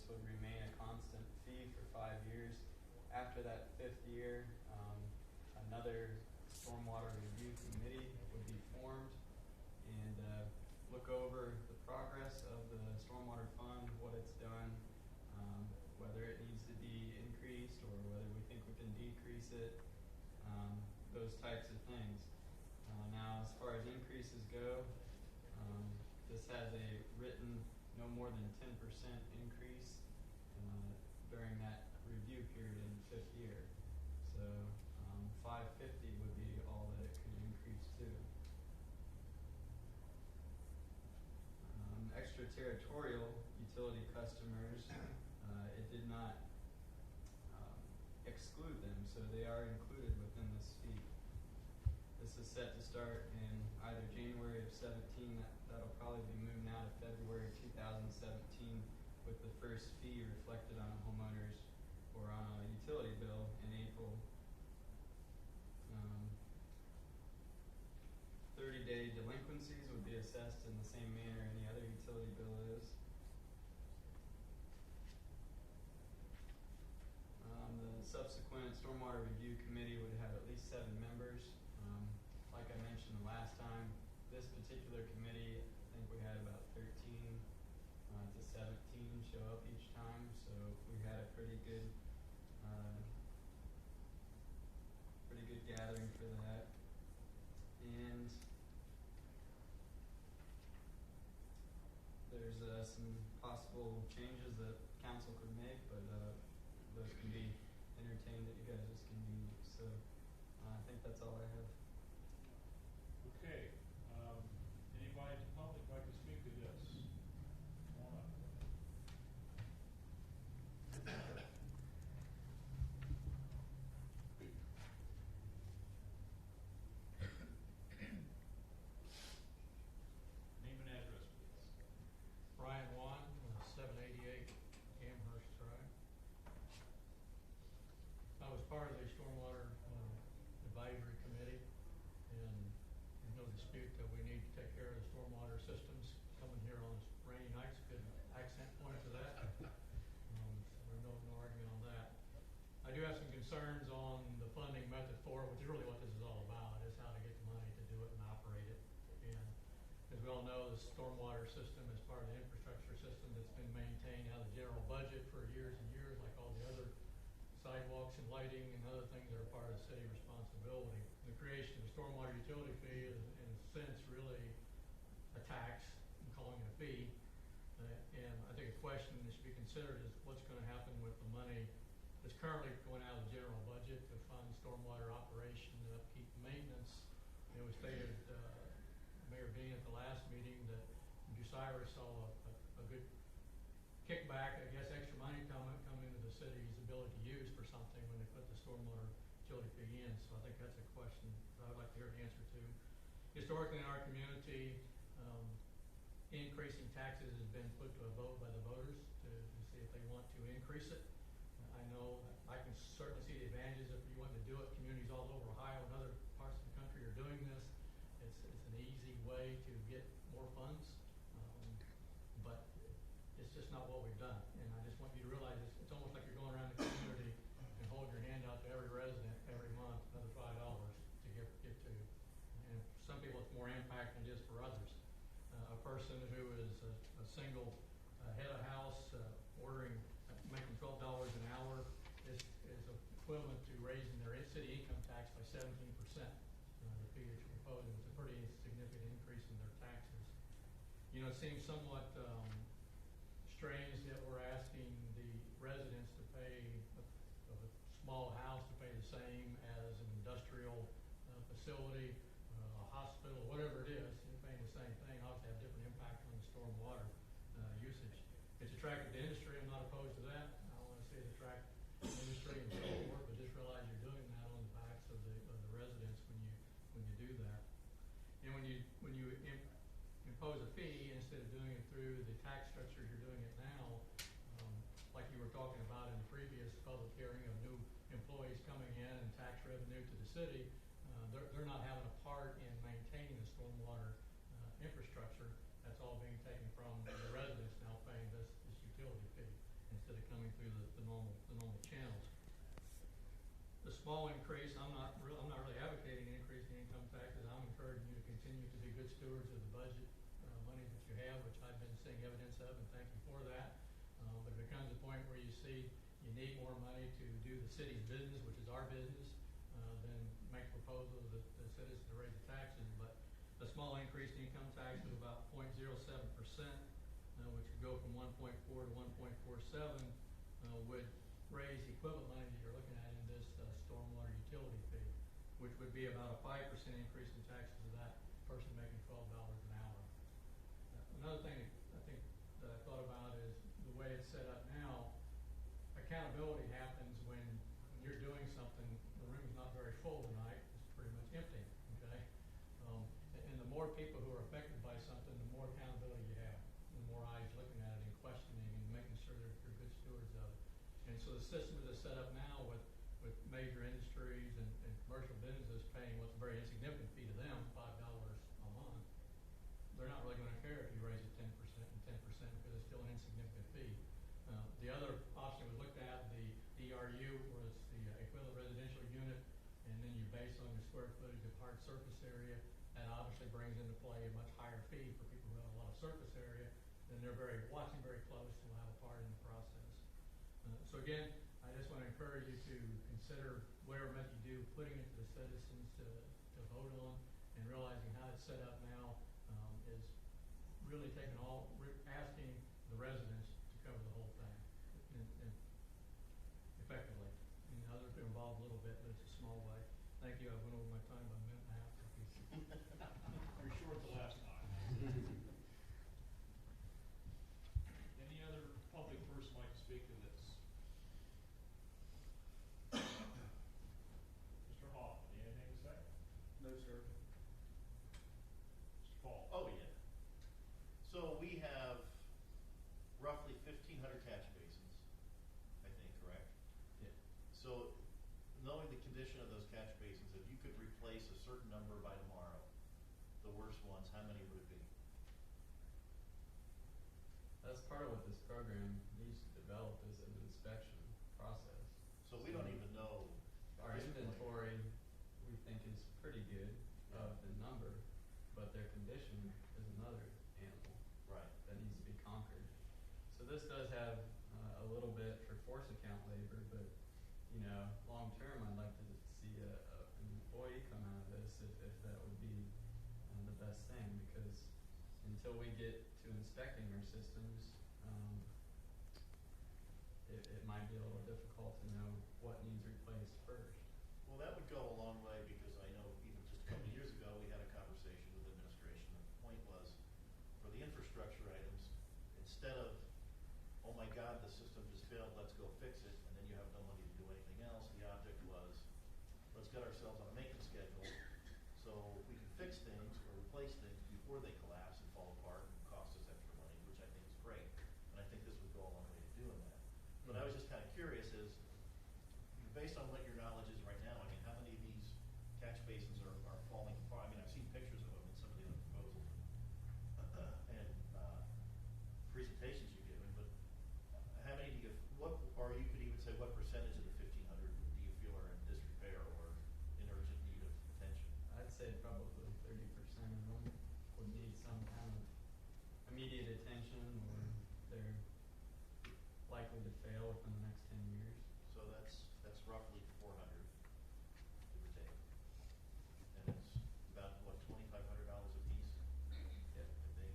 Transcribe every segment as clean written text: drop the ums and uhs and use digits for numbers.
this would remain a constant fee for 5 years. After that 5th year, another stormwater review committee would be formed and look over the progress of the stormwater fund, what it's done, whether it needs to be increased or whether we think we can decrease it, those types of things. Now, as far as increases go, this has a written no more than 10% increase during that review period in the 5th year. So 550 would be all that it could increase to. Extraterritorial utility customers, it did not exclude them, so they are included within this fee. This is set to start in either January of 17, that'll probably be moved now to February 2017, with the first fee reflected on a homeowner's or on a utility bill in April. 30-day delinquencies would be assessed in the same manner any other utility bill is. The subsequent Stormwater Review Committee would have at least 7 members. Like I mentioned the last time, this particular committee, I think we had about 13 to 17 show up each time, so we had a pretty good gathering for that. And there's some possible changes that council could make, but those can be entertained at you guys' convenience. So I think that's all I have. Okay. Anybody in the public like to speak to this? Come on up. Name and address, please. Brian Wan, 788 Amherst Drive. I was part of the Stormwater Advisory Committee, and there's no dispute that we need to take care of the stormwater systems. Coming here on rainy nights, good accent point to that. There's no argument on that. I do have some concerns on the funding method for it, which is really what this is all about, is how to get the money to do it and operate it. And as we all know, the stormwater system is part of the infrastructure system that's been maintained out of the general budget for years and years, like all the other sidewalks and lighting and other things that are part of city responsibility. The creation of a stormwater utility fee is, in a sense, really a tax, and calling it a fee. And I think a question that should be considered is what's going to happen with the money that's currently going out of the general budget to fund stormwater operation, upkeep, maintenance. It was stated, Mayor Bean at the last meeting, that Bucyrus saw a good kickback, I guess, extra money come into the city's ability to use for something when they put the stormwater utility fee in. So I think that's a question that I would like to hear the answer to. Historically in our community, increasing taxes has been put to a vote by the voters to see if they want to increase it. I know I can certainly see the advantages if you want to do it. Communities all over Ohio and other parts of the country are doing this. It's an easy way to get more funds, but it's just not what we've done. And I just want you to realize it's almost like you're going around the community and holding your hand out to every resident every month, another $5 to get to. And for some people it's more impact than it is for others. A person who is a single head of house making $12 an hour is equivalent to raising their city income tax by 17%. The fee that you're proposing is a pretty significant increase in their taxes. You know, it seems somewhat strange that we're asking the residents to pay of a small house to pay the same as an industrial facility, a hospital, whatever it is. You're paying the same thing. Obviously have different impact on the stormwater usage. It's attractive to industry. I'm not opposed to that. I want to see it attract industry and so forth, but just realize you're doing that on the backs of the residents when you do that. And when you impose a fee instead of doing it through the tax structure you're doing it now, like you were talking about in the previous public hearing of new employees coming in and tax revenue to the city, they're not having a part in maintaining the stormwater infrastructure. That's all being taken from the residents now paying this utility fee. through the normal channels. The small increase, I'm not really advocating an increase in income taxes. I'm encouraging you to continue to be good stewards of the budget money that you have, which I've been seeing evidence of, and thank you for that. But if it comes to a point where you see you need more money to do the city's business, which is our business, then make proposals to the citizens to raise the taxes. But a small increase in income tax of about 0.07%, which would go from 1.4 to 1.47, would raise the equivalent money that you're looking at in this stormwater utility fee, which would be about a 5% increase in taxes to that person making $12 an hour. Another thing I think that I thought about is the way it's set up now. Accountability happens when you're doing something, the room's not very full tonight, it's pretty much empty, okay? And the more people who are affected by something, the more accountability you have, the more eyes looking at it and questioning and making sure they're good stewards of it. And so the system is set up now with major industries and commercial businesses paying what's a very insignificant fee to them, $5 a month. They're not really going to care if you raise it 10% and 10% because it's still an insignificant fee. The other option was looked at, the ERU, or it's the equivalent residential unit, and then you base on your square footage of hard surface area. That obviously brings into play a much higher fee for people who have a lot of surface area, and they're watching very close and will have a part in the process. So again, I just want to encourage you to consider whatever method you do, putting it to the citizens to vote on, and realizing how it's set up now is really asking the residents to cover the whole thing and effectively. I mean, others are involved a little bit, but it's a small way. Thank you. I went over my time by a minute and a half. You're short the last time. Any other public person like to speak to this? Mr. Hoffman, you have anything to say? No, sir. Mr. Paul? Oh, yeah. So we have roughly 1,500 catch basins, I think, correct? Yeah. So knowing the condition of those catch basins, if you could replace a certain number by tomorrow, the worst ones, how many would it be? That's part of what this program needs to develop is an inspection process. So we don't even know. Our at this point. inventory, we think, is pretty good of the number, but their condition is another animal Right. that needs to be conquered. So this does have a little bit for force account labor, but long term, I'd like to see an employee come out of this if that would be the best thing, because until we get to inspecting our systems, it might be a little difficult to know what needs replaced first. Well, that would go a long way because I know even just a couple of years ago, we had a conversation with administration. The point was, for the infrastructure items, instead of, oh my God, the system just failed, let's go fix it, and then you have no money to do anything else, the object was, let's get ourselves on a maintenance schedule so we can fix things or replace things before they collapse and fall apart and cost us extra money, which I think is great. And I think this would go a long way to doing that. But I was just kind of curious is, based on what your knowledge is right now, I mean, how many of these catch basins are falling apart? I mean, I've seen pictures of them in some of the other proposals and presentations you've given, but how many do you, or you could even say what percentage of the 1,500 do you feel are in disrepair or in urgent need of attention? I'd say probably 30% of them would need some kind of immediate attention, or they're likely to fail within the next 10 years. So that's roughly 400, give or take. And it's about, what, $2,500 a piece? Yeah. I think.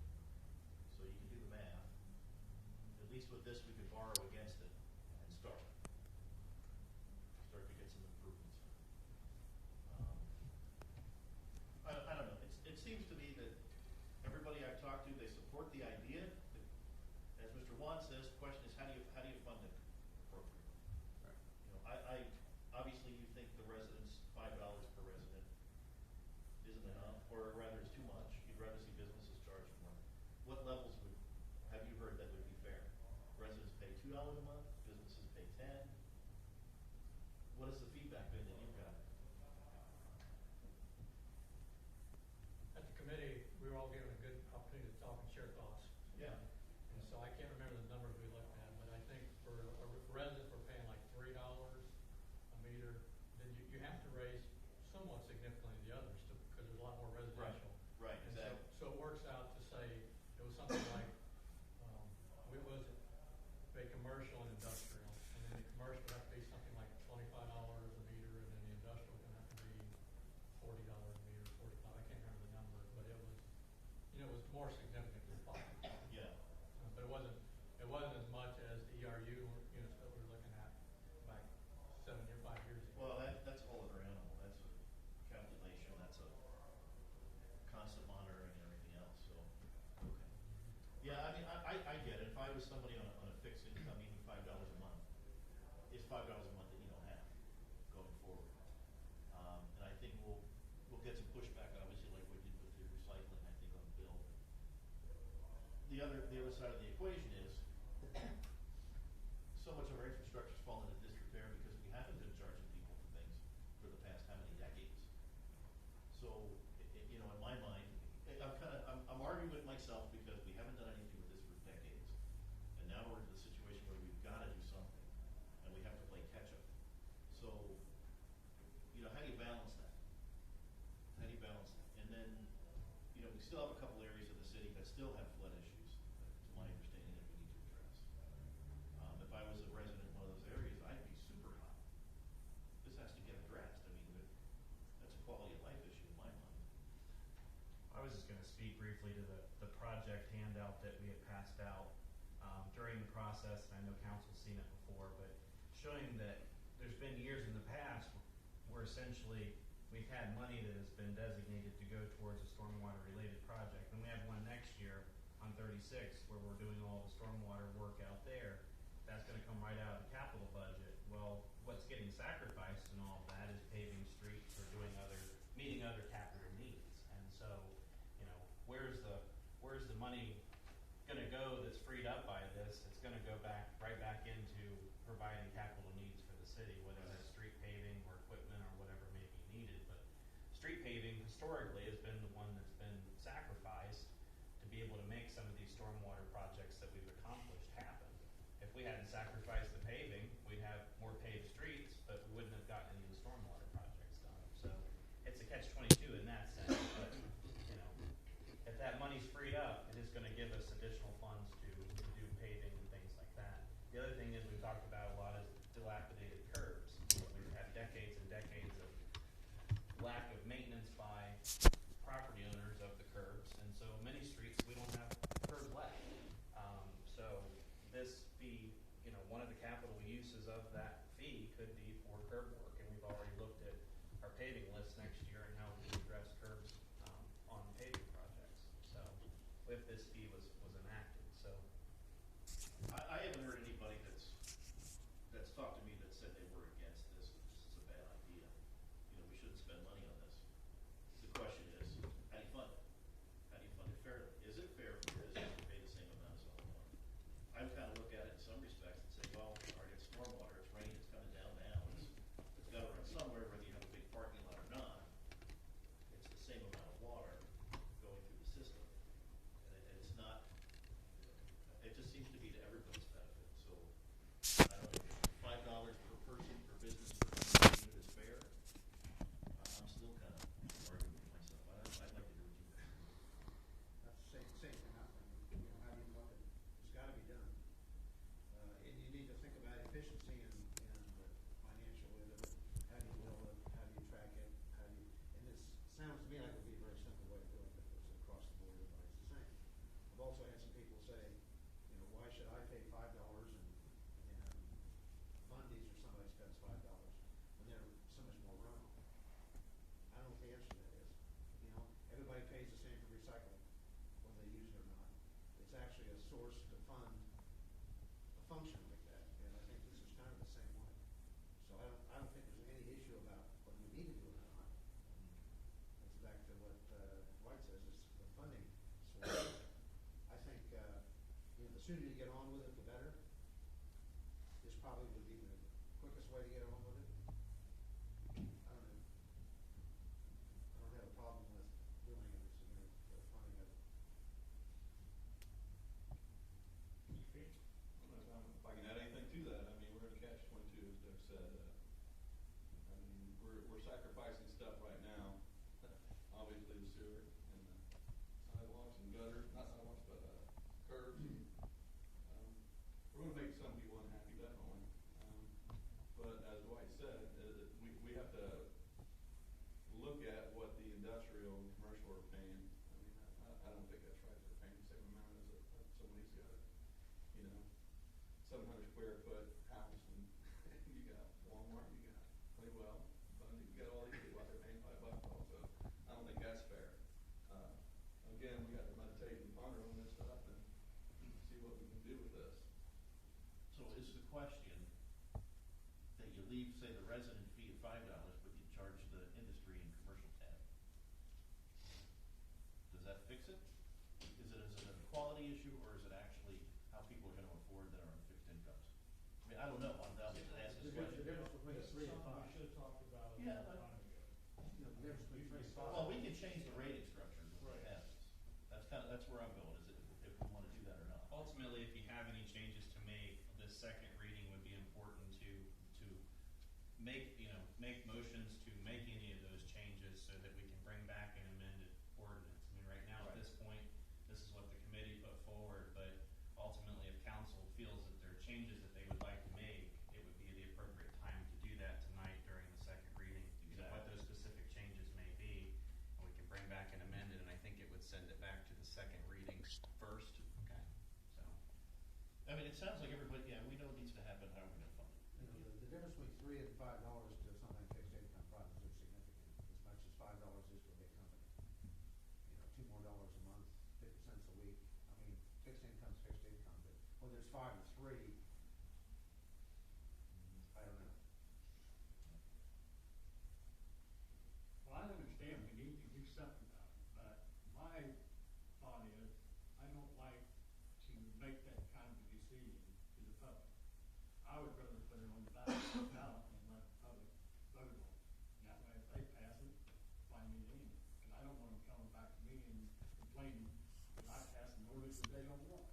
So you can do the math. At least with this, we could borrow against it and start to get some improvements. I don't know. It seems to me that everybody I've talked to, they support the idea. As Mr. Wan says, the question is how do you fund it appropriately? Right. I obviously you think the residents, $5 per resident isn't enough, or rather it's too much. You'd rather see businesses charge more. What levels have you heard that would be fair? Residents pay $2 a month, businesses pay 10. What has the feedback been that you've got? At the committee, we were all given a good opportunity to talk and share thoughts. Yeah. And so I can't remember the numbers we looked at, but I think for raise somewhat significantly the others, because there's a lot more residential. Right, And exactly. so it works out to say, it was something like, what was it, a commercial and industrial, and then the commercial would have to be something like $25 a meter, and then the industrial would have to be $40 a meter, 45, I can't remember the number, but it was, it was more significant than five. Yeah. But it wasn't as much as the ERU units that we were looking at back 5 years ago. Well, that's a whole other animal. That's a calculation. That's a constant monitoring and everything else. So, okay. Yeah, I mean, I get it. If I was somebody on a fixed income, even $5 a month, it's $5 a month that you don't have going forward. And I think we'll get some pushback, obviously, like we did with the recycling. I think on the bill. The other side of the equation is so much of our infrastructure's fallen into disrepair because we haven't been charging people for things for the past how many decades. So, in my mind, I'm arguing with myself because we haven't done anything with this for decades. And now we're in the situation where we've got to do something and we have to play catch up. So, how do you balance that? How do you balance that? And then, we still have a couple areas of the city that still have flood issues, to my understanding, that we need to address. If I was a resident in one of those areas, I'd be super hot. This has to get addressed. I mean, that's a quality of life issue in my mind. I was just going to speak briefly to the project handout that we had passed out during the process, and I know council's seen it before, but showing that there's been years in the past where essentially we've had money that has been designated to go towards a stormwater related project, and we have one next year on 36 where we're doing all the stormwater work out there. That's going to come right out of the capital budget. Well, what's getting sacrificed in all of that is paving streets or meeting other capital needs. And so, where's the money going to go that's freed up by this? It's going to go right back into providing capital needs for the city, whether that's street paving or equipment or whatever may be needed. But street paving historically has been the one that's been sacrificed to be able to make some of these stormwater projects that we've accomplished happen. If we hadn't sacrificed the paving, we'd have more paved streets, but we wouldn't have gotten any of the stormwater projects done. So it's a catch-22 in that sense. But if that money's freed up, it is going to give us additional funds to do paving and things like that. The other thing is we've talked about a lot is dilapidated curbs. We've had decades and decades of lack of maintenance by property owners of the curbs, and so many streets we don't have curbs left. So this fee, one of the capital uses of that fee could be for curb work, and we've already looked at our paving list next year and how we can address curbs on paving projects. So if this fee was enacted, so I haven't heard anybody that's talked to me that said they were against this. This is a bad idea. We shouldn't spend money on this. The question is, how do you fund it? How do you fund it fairly? Is it fair for business to pay the same amount as someone else? I kind of look at it in some respects and say, well, all right, it's stormwater, it's raining, it's coming down now. It's got to run somewhere, whether you have a big parking lot or not. It's the same amount of water going through the system. And it's not, it just seems to be to everybody's benefit. So, I don't know, $5 per person, per business, per unit is fair. I'm still kind of arguing with myself. I'd like to do what you guys do. That's the same thing. How do you fund it? It's got to be done. And you need to think about efficiency and the financial end of it. How do you bill it? How do you track it? And this sounds to me like it would be a very simple way of doing it. If it was across the board, everybody's the same. I've also had some people say, why should I pay $5 and Bundy's or somebody spends $5 when there's so much more runoff? I don't know what the answer to that is. Everybody pays the same for recycling, whether they use it or not. It's actually a source to fund a function like that, and I think this is kind of the same way. So I don't think there's any issue about whether we need to do it or not. It's back to what Dwight says, it's the funding source. I think the sooner you get on with it, the better. This probably would be the quickest way to get on with it. I don't know. I don't have a problem with doing it, the funding of it. If I can add anything to that, I mean, we're in a catch-22, as Doug said. I mean, we're sacrificing stuff right now, obviously the sewer and the sidewalks and gutters, not sidewalks, but curbs. We're gonna make some people unhappy, definitely. But as Dwight said, we have to look at what the industrial and commercial are paying. I mean, I don't think that's right. They're paying the same amount as somebody's got, 700 square foot house, and you got Walmart, you got Honeywell, Bundy, you got all these people out there paying $5 also. I don't think that's fair. Again, we got to meditate and ponder on this stuff and see what we can do with this. So is the question that you leave, say, the resident fee at $5, but you charge the industry and commercial tab? Does that fix it? Is it an equality issue, or is it actually how people are gonna afford that are on fixed incomes? I mean, I don't know, I'm down to ask this The question. difference between This is 3 and something 5. we should have talked about a Yeah, long time ago. You know, the difference between 3 and 5. Well, we can change the rating structure with what Right. happens. That's where I'm going, is if we wanna do that or not. Ultimately, if you have any changes to make, the second reading would be important to make, make motions to make any of those changes so that we can bring back an amended ordinance. I mean, right now, at Right. this point, this is what the committee put forward, but ultimately, if council feels that there are changes that they would like to make, it would be the appropriate time to do that tonight during the second reading, what those specific changes may be, and we can bring back an amended, and I think it would send it back to the second reading first. Okay, so. I mean, it sounds like everybody, yeah, we know it needs to happen, how are we gonna fund it? You know, the difference between $3 and $5 to something fixed income probably isn't significant, as much as $5 is to a big company. $2 more a month, 50 cents a week. I mean, fixed income's fixed income, but whether it's 5 or 3, I don't know. Well, I understand we need to do something about it, but my thought is, I don't like to make that kind of a decision to the public. I would rather put it on the ballot and let the public vote on it. And that way, if they pass it, fine me then. And I don't want them coming back to me and complaining that I passed an ordinance that they don't want.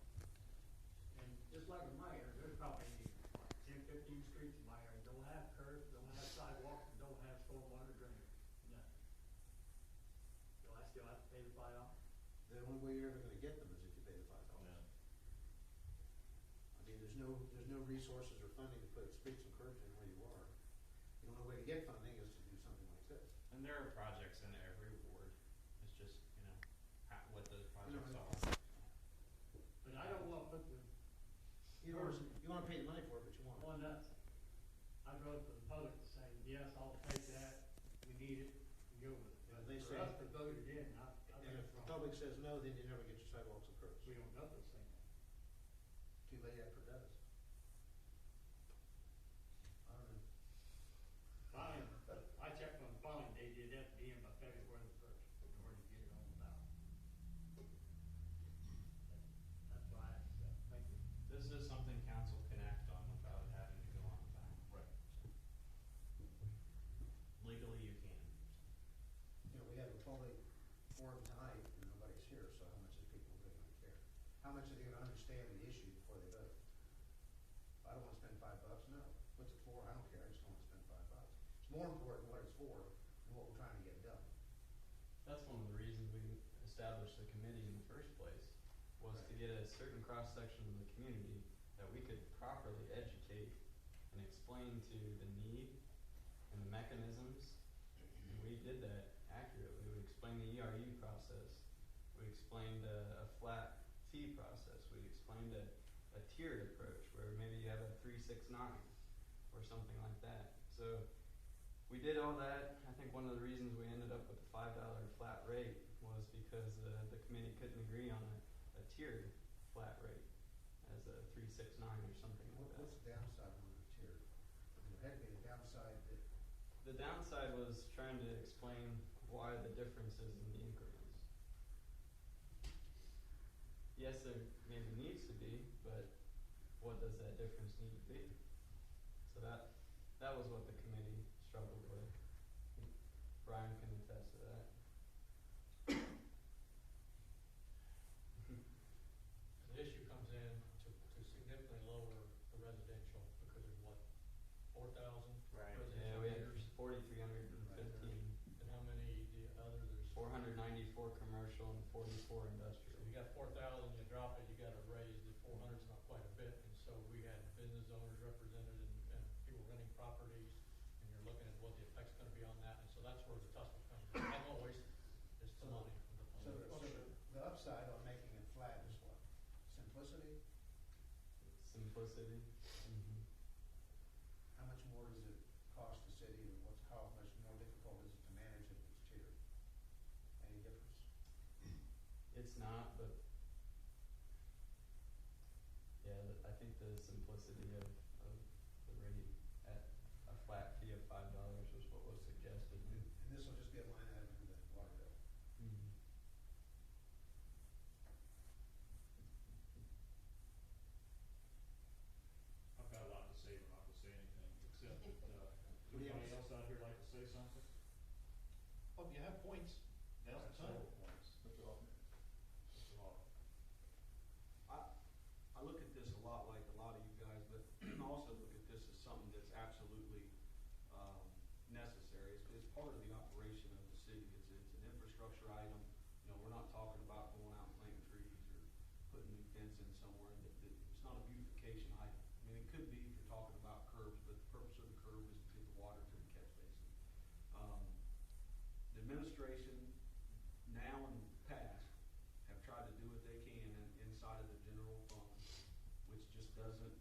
And just like in my area, there's probably 10, 15 streets in my area don't have curbs, don't have sidewalks, and don't have stormwater drainage. Nothing. Do I still have to pay the $5? The only way you're ever gonna get them is if you pay the $5. Yeah. I mean, there's no resources or funding to put streets and curbs in where you are. The only way to get funding is to do something like this. And there are projects in every ward. It's just, what those projects know, are. But I don't want to put the You wanna pay the money for it, but you want it. one up. I'd rather for the public to say, yes, I'll take that, we need it, and go with it. And they For say- us to vote it in, I And think if it's the wrong. public says no, then you never get your sidewalks and curbs. We don't know those things. Too late after it does. I don't know. Finally, I checked on finally, they did that to be in by February the 1st, in order to get it on the ballot. That's why I asked that. Thank you. This is something council can act on without it having to go on the ballot. Right. Legally, you can. We have a public forum tonight and nobody's here, so how much is people really gonna care? How much are they gonna understand the issue before they vote? I don't wanna spend $5, no. What's it for? I don't care, I just don't wanna spend $5. It's more important what it's for than what we're trying to get done. That's one of the reasons we established the committee in the first place, was to get a certain cross-section of the community that we could properly educate and explain to the need and the mechanisms. And we did that accurately. We explained the ERU process. We explained a flat fee process. We explained a tiered approach where maybe you have a 3-6-9 or something like that. So we did all that. I think one of the reasons we ended up with a $5 flat rate was because the committee couldn't agree on a tiered flat rate as a 3-6-9 or something like that. What's the downside on the tier? There had to be the downside that, The downside was trying to explain why the differences in the increments. Yes, there maybe needs to be, but what does that difference need to be? So that was what the committee struggled with. I think Brian can attest to that. The issue comes in to significantly lower the residential because of what, 4,000 Right. residential Yeah, we had meters? 4,350 44 So industrial. you got 4,000, you drop it, you got to raise the 400's not quite a bit, and so we had business owners represented and people renting properties, and you're looking at what the effect's gonna be on that, and so that's where the tussle comes in. As always, it's the money from the So public. the upside on making it flat is what? Simplicity? Simplicity. Mm-hmm. How much more does it cost the city, or how much more difficult is it to manage if it's tiered? Any difference? It's not, but yeah, I think the simplicity of the rate at a flat fee of $5 was what was suggested. And this will just be a line item in the water bill. Mm-hmm. I've got a lot to say, but not to say anything, except that, does What do you have anybody to else out here like to say something? Oh, you have points, I now's have the time. several points. Mr. Hoffman. Mr. Hoffman. I look at this a lot like a lot of you guys, but I also look at this as something that's absolutely necessary. It's part of the operation of the city. It's an infrastructure item. You know, we're not talking about going out and planting trees or putting new fence in somewhere. It's not a beautification item. I mean, it could be if you're talking about curbs, but the purpose of the curb is to get the water to the catch basin. The administration, now and past, have tried to do what they can inside of the general fund, which just doesn't,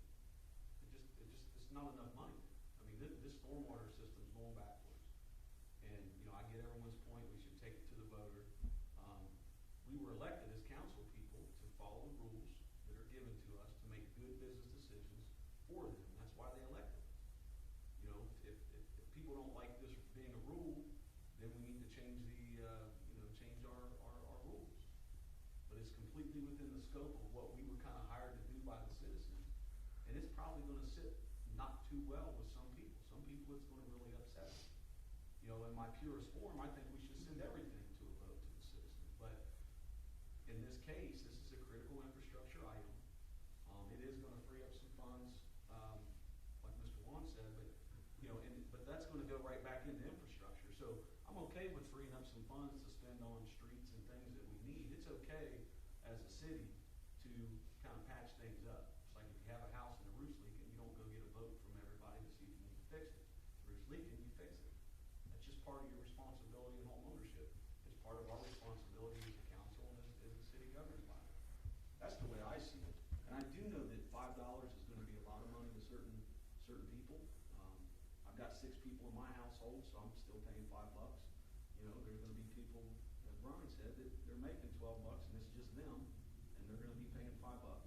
it's not enough money. I mean, this stormwater system's going backwards. And, you know, I get everyone's point, we should take it to the voter. We were elected as council people to follow the rules that are given to us to make good business decisions for them. That's why they elected us. You know, if people don't like this being a rule, then we need to change change our rules. But it's completely within the scope of what we were kind of hired to do by the citizens. And it's probably gonna sit not too well with some people. Some people it's gonna really upset them. You know, in my purest form, I think we should send everything to a vote to the citizens. But in this case, this is a critical infrastructure item. It is gonna free up some funds, like Mr. Juan said, but that's gonna go right back into infrastructure. So I'm okay with freeing up some funds to spend on streets and things that we need. It's okay as a city to kind of patch things up. It's like if you have a house and the roof's leaking, you don't go get a vote from everybody to see if you need to fix it. The roof's leaking, you fix it. That's just part of your responsibility in home ownership. It's part of our responsibility as a council and as a city governing body. That's the way I see it. And I do know that $5 is gonna be a lot of money to certain people. I've got 6 people in my household, so I'm still paying $5. You know, there's gonna be people, as Brian said, that they're making $12 and it's just them, and they're gonna be paying $5.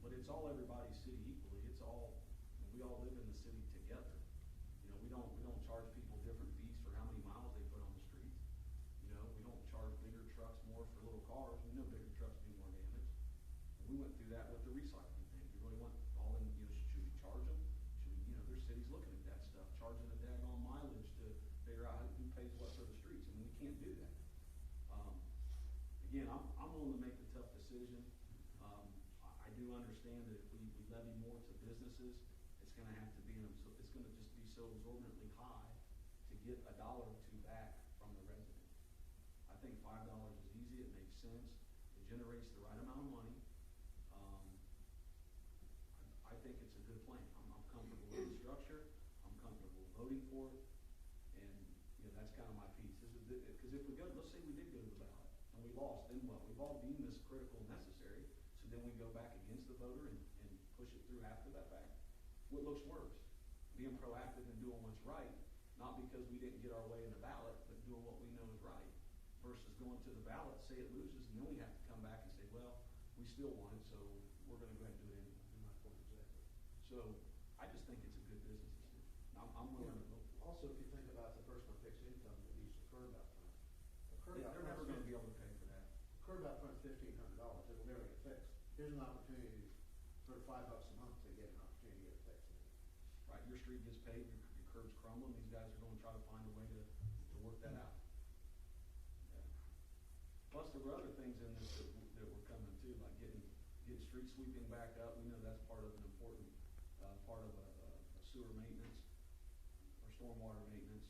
But it's all everybody's city equally. It's all, we all live in the city together. You know, we don't charge people different fees for how many miles they put on the streets. You know, we don't charge bigger trucks more for little cars. We know bigger trucks do more damage. And we went through that with the recycling thing. We really went all in, you know, should we charge them? Should we, you know, there's cities looking at that stuff, charging a daggone mileage to figure out who pays what for the streets. I mean, we can't do that. Again, I'm willing to make the tough decision. I do understand that if we levy more to businesses, it's gonna have to be, it's gonna just be so exorbitantly high to get $1 or 2 back from the resident. I think $5 is easy, it makes sense, it generates the right amount of money. I think it's a good plan. I'm comfortable with the structure, I'm comfortable voting for it, and, you know, that's kind of my piece. Because if we go, let's say we did go to the ballot, and we lost, then what? We've all deemed this critical and necessary, so then we go back against the voter and push it through after that fact. What looks worse? Being proactive and doing what's right, not because we didn't get our way in the ballot, but doing what we know is right, versus going to the ballot, say it loses, and then we have to come back and say, well, we still won it, so we're gonna go ahead and do it anyway. Exactly. So, I just think it's a good business decision. I'm willing to vote for it. Also, if you think about the person with fixed income that needs a curb out front. A curb out They're never front's gonna be able to pay for that. Curb out front's $1,500, it'll never get fixed. Here's an opportunity for $5 a month to get an opportunity to get it fixed. Right, your street gets paved, your curb's crumbling, these guys are gonna try to find a way to work that out. Yeah. Plus, there were other things in this that were coming too, like getting street sweeping back up. We know that's part of an important, part of a sewer maintenance or stormwater maintenance.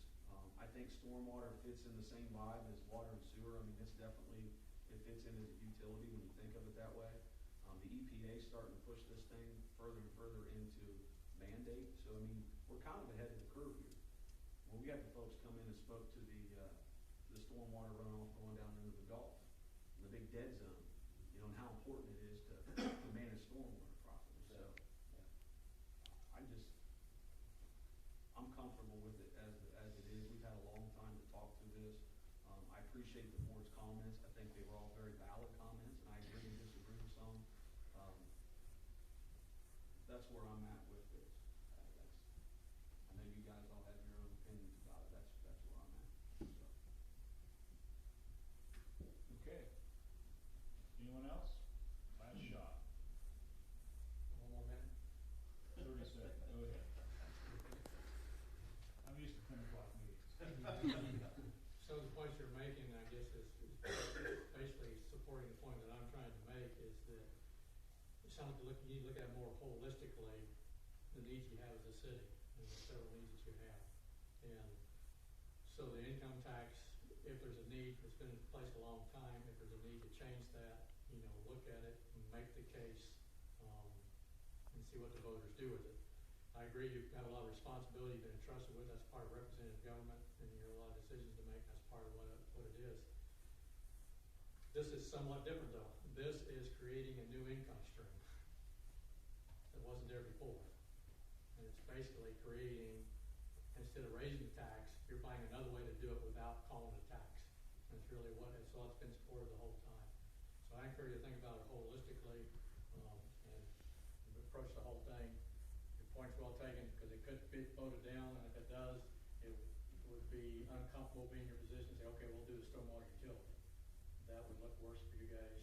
I think stormwater fits in the same vibe as water and sewer. I mean, it's definitely it fits in as a utility when you think of it that way. The EPA is starting to push this thing further and further into mandate, so I mean, we're kind of ahead of the curve here. When we had the folks come in and spoke to the stormwater runoff going down into the Gulf, and the big dead zone, you know, and how important it is to manage stormwater properly, so. I'm comfortable with it as it is. We've had a long time to talk through this. I appreciate the board's comments. I think they were all very valid comments, and I agree and disagree with some. That's where I'm at with this. I know you guys all have your own opinions about it. That's where I'm at. So. Okay. Anyone else? Last shot. One more minute. 30 seconds. Go ahead. I'm used to 10 o'clock meetings. So the points you're making, I guess, is basically supporting the point that I'm trying to make, is that it sounds like you need to look at more holistically the needs you have as a city and the several needs that you have. And so the income tax, if there's a need, it's been in place a long time. If there's a need to change that, you know, look at it and make the case, and see what the voters do with it. I agree, you've got a lot of responsibility you've been entrusted with. That's part of representative government, and you have a lot of decisions to make. That's part of what it is. This is somewhat different, though. This is creating a new income stream that wasn't there before. And it's basically creating, instead of raising the tax, you're finding another way to do it without calling it a tax. And it's really what it's been supported the whole time. So I encourage you to think about it holistically, and approach the whole thing. Point's well taken, because it could be voted down, and if it does, it would be uncomfortable being in your position and say, okay, we'll do the stormwater utility. That would look worse for you guys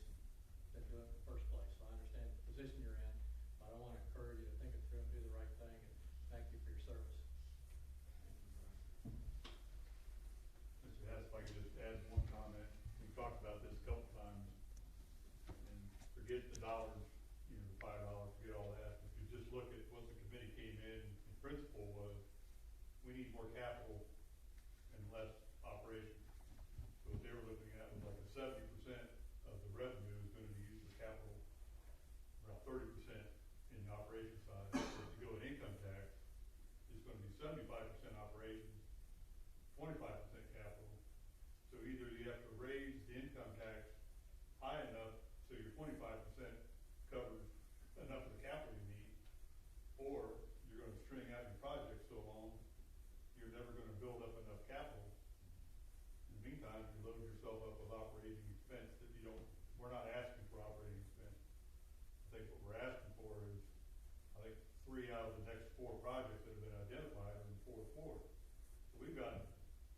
than doing it in the first place. So I understand the position you're in, but I want to encourage you to think it through and do the right thing, and thank you for your service. Mr. Hess, if I could just add one comment. We talked about this a couple times, and forget the dollars, you know, the $5, forget all that. If you just look at what the committee came in principle was, we need more capital and less operations. So what they were looking at was like a 70% of the revenue is going to be used for capital, around 30% in the operation side. So if you go with income tax, it's going to be 75% operations, 25% capital. So either you have to raise the income tax high enough so your 25% covers enough of the capital you need, or you're going to string out your project so long, you're never going to build up enough capital. In the meantime, you load yourself up with operating expense that you don't, we're not asking for operating expense. I think what we're asking for is, I think 3 out of the next 4 projects that have been identified are in the 4th ward. So we've got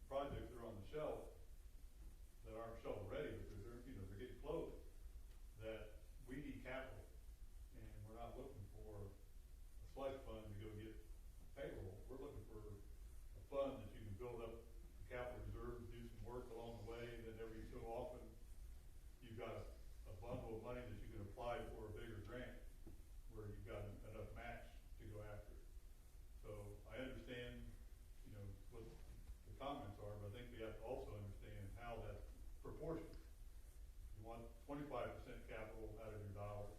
projects that are on the shelf that aren't shovel ready, but they're, you know, they're getting close, that we need capital. And we're not looking for a slush fund to go get payroll. We're looking for a fund that you can build up the capital reserves, do some work along the way, and then every so often you've got a bundle of money that you can apply for a bigger grant where you've got enough match to go after it. So I understand, you know, what the comments are, but I think we have to also understand how that's proportioned. You want 25% capital out of your dollars.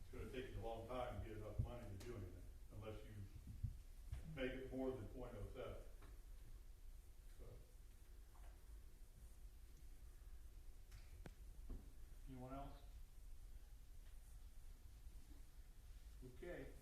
It's going to take you a long time to get enough money to do anything, unless you make it more than 0.07.